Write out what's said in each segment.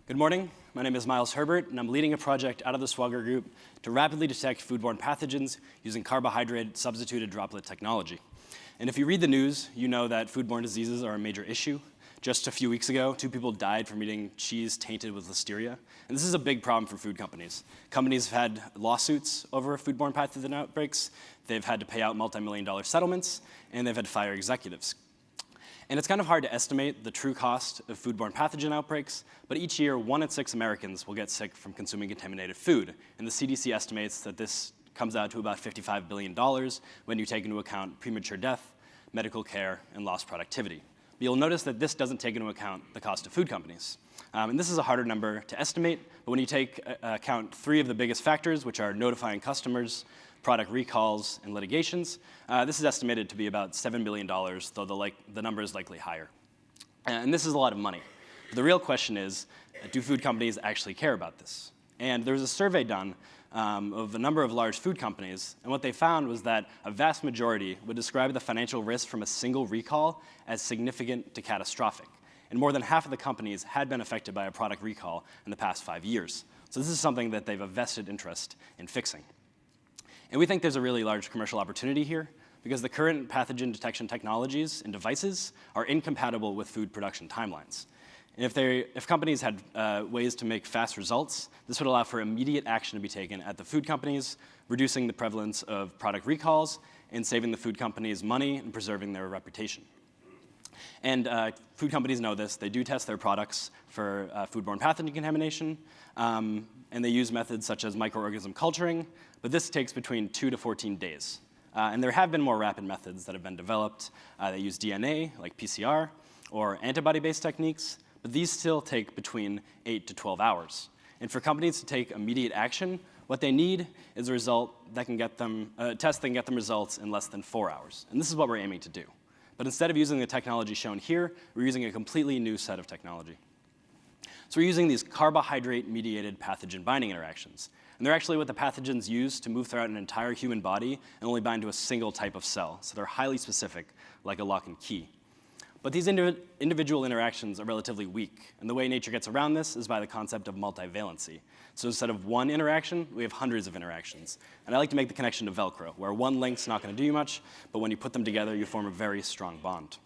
Good morning. My name is Miles Herbert, and I'm leading a project out of the Swagger Group to rapidly detect foodborne pathogens using carbohydrate-substituted droplet technology. And if you read the news, you know that foodborne diseases are a major issue. Just a few weeks ago, 2 people died from eating cheese tainted with listeria. And this is a big problem for food companies. Companies have had lawsuits over foodborne pathogen outbreaks. They've had to pay out multi-million-dollar settlements, and they've had to fire executives. And it's kind of hard to estimate the true cost of foodborne pathogen outbreaks, but each year, 1 in 6 Americans will get sick from consuming contaminated food. And the CDC estimates that this comes out to about $55 billion when you take into account premature death, medical care, and lost productivity. But you'll notice that this doesn't take into account the cost of food companies. And this is a harder number to estimate, but when you take account 3 of the biggest factors, which are notifying customers, product recalls, and litigations, this is estimated to be about $7 billion, though the number is likely higher. And this is a lot of money. The real question is, do food companies actually care about this? And there was a survey done of a number of large food companies, and what they found was that a vast majority would describe the financial risk from a single recall as significant to catastrophic. And more than half of the companies had been affected by a product recall in the past 5 years. So this is something that they've a vested interest in fixing. And we think there's a really large commercial opportunity here because the current pathogen detection technologies and devices are incompatible with food production timelines. And if companies had ways to make fast results, this would allow for immediate action to be taken at the food companies, reducing the prevalence of product recalls and saving the food companies money and preserving their reputation. And food companies know this. They do test their products for foodborne pathogen contamination, and they use methods such as microorganism culturing, but this takes between 2 to 14 days. And there have been more rapid methods that have been developed that use DNA, like PCR, or antibody-based techniques, but these still take between 8 to 12 hours. And for companies to take immediate action, what they need is a result that can get them, a test that can get them results in less than 4 hours. And this is what we're aiming to do. But instead of using the technology shown here, we're using a completely new set of technology. So we're using these carbohydrate-mediated pathogen binding interactions. And they're actually what the pathogens use to move throughout an entire human body and only bind to a single type of cell. So they're highly specific, like a lock and key. But these individual interactions are relatively weak. And the way nature gets around this is by the concept of multivalency. So instead of one interaction, we have hundreds of interactions. And I like to make the connection to Velcro, where one link's not going to do you much, but when you put them together, you form a very strong bond.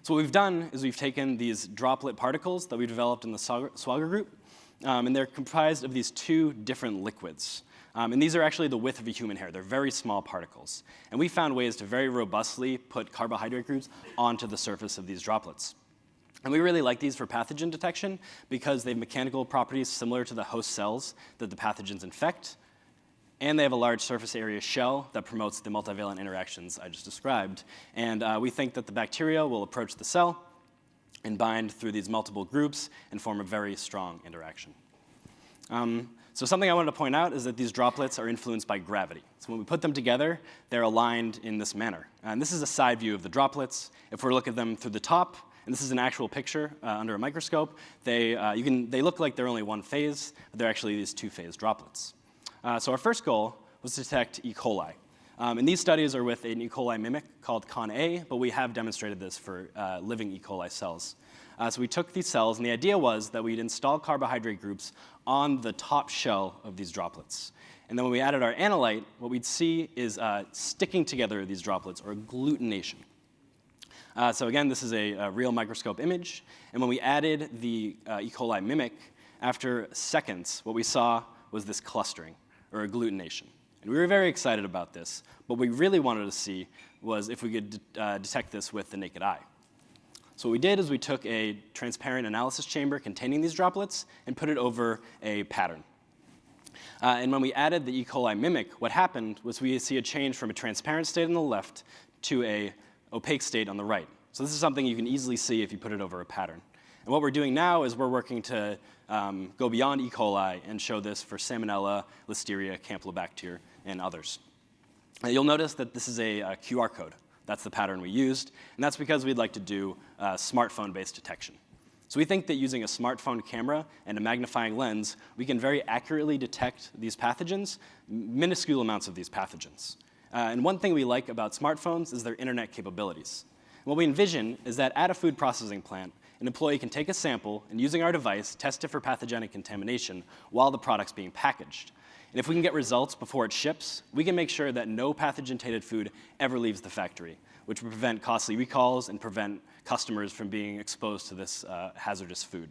So what we've done is we've taken these droplet particles that we developed in the Swagger Group, and they're comprised of these 2 different liquids. And these are actually the width of a human hair. They're very small particles. And we found ways to very robustly put carbohydrate groups onto the surface of these droplets. And we really like these for pathogen detection because they have mechanical properties similar to the host cells that the pathogens infect. And they have a large surface area shell that promotes the multivalent interactions I just described. And we think that the bacteria will approach the cell and bind through these multiple groups and form a very strong interaction. So something I wanted to point out is that these droplets are influenced by gravity. So when we put them together, they're aligned in this manner. And this is a side view of the droplets. If we look at them through the top, and this is an actual picture under a microscope, they look like they're only one phase, but they're actually these 2-phase droplets. So our first goal was to detect E. coli. And these studies are with an E. coli mimic called ConA, but we have demonstrated this for living E. coli cells. So we took these cells, and the idea was that we'd install carbohydrate groups on the top shell of these droplets. And then when we added our analyte, what we'd see is sticking together of these droplets, or agglutination. So again, this is a real microscope image. And when we added the E. coli mimic, after seconds, what we saw was this clustering, or agglutination. And we were very excited about this. What we really wanted to see was if we could detect this with the naked eye. So what we did is we took a transparent analysis chamber containing these droplets and put it over a pattern. And when we added the E. coli mimic, what happened was we see a change from a transparent state on the left to an opaque state on the right. So this is something you can easily see if you put it over a pattern. And what we're doing now is we're working to go beyond E. coli and show this for Salmonella, Listeria, Campylobacter, and others. You'll notice that this is a QR code. That's the pattern we used, and that's because we'd like to do smartphone-based detection. So we think that using a smartphone camera and a magnifying lens, we can very accurately detect these pathogens, minuscule amounts of these pathogens. And one thing we like about smartphones is their internet capabilities. What we envision is that at a food processing plant, an employee can take a sample and, using our device, test it for pathogenic contamination while the product's being packaged. And if we can get results before it ships, we can make sure that no pathogen-tainted food ever leaves the factory, which will prevent costly recalls and prevent customers from being exposed to this hazardous food.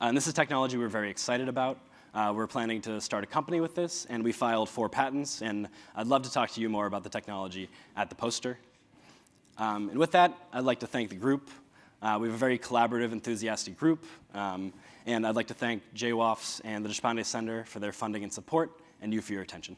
And this is technology we're very excited about. We're planning to start a company with this, and we filed 4 patents, and I'd love to talk to you more about the technology at the poster. And with that, I'd like to thank the group. We have a very collaborative, enthusiastic group, and I'd like to thank JWAFS and the Deshpande Center for their funding and support, and you for your attention.